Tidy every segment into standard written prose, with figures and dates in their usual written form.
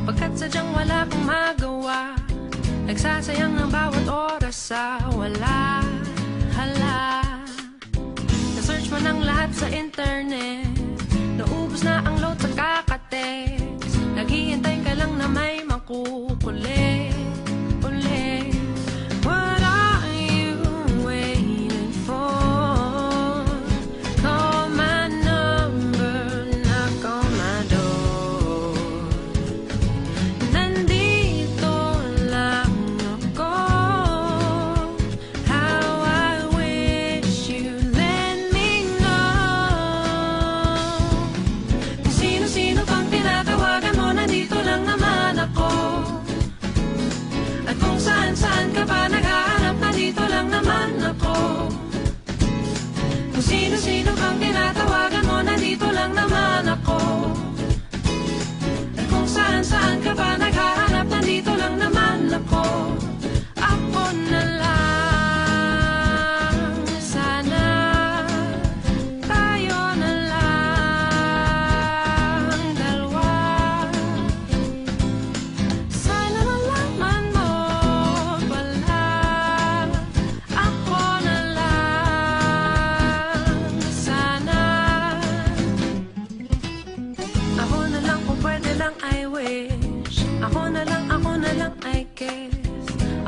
Pagkat sadyang wala kang magawa, nagsasayang ang bawat oras sa wala. Hala, na-search mo ng lahat sa internet, naubos na ang load sa kakatext, naghihintay ka lang na may makukulit ulit. What are you waiting for? Call my number, knock on my door. Nandito lang ako. How I wish you let me know. Kung sino-sino pang tinatawagan mo, nandito lang naman ako. At kung saan-saan ka pa naghahanap, nandito lang naman ako. Kung sino-sino pang tinatawagan mo, nandito lang naman ako. At kung saan-saan ka pa naghahanap, nandito lang naman ako. Ako na lang, sana tayo na lang dalawa. Sana malaman mo pala, ako na lang, sana. Ako na lang kung pwede lang, I wish. Ako na lang I guess.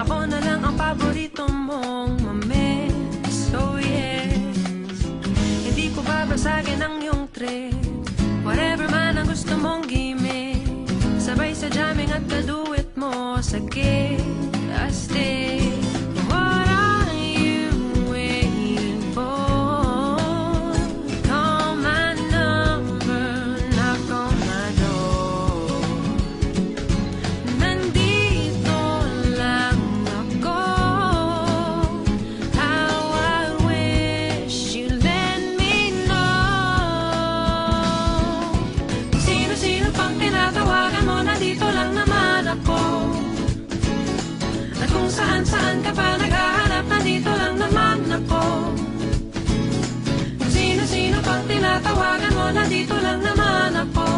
Ako na lang ang paborito mong mamiss. Oh yes, hindi ko babasagin ang iyong trip. Whatever man ang gusto mong gimmick, sabay sa jamming at kaduet mo sa gig. I stay. What are you waiting for? Call my number, knock on my door. Nandito lang ako. How I wish you let me know. Kung sino-sino pang tinatawagan mo, nandito lang naman ako. At kung saan-saan ka pa naghahanap, nandito lang naman ako. Kung sino-sino pang tinatawagan mo, nandito lang naman ako.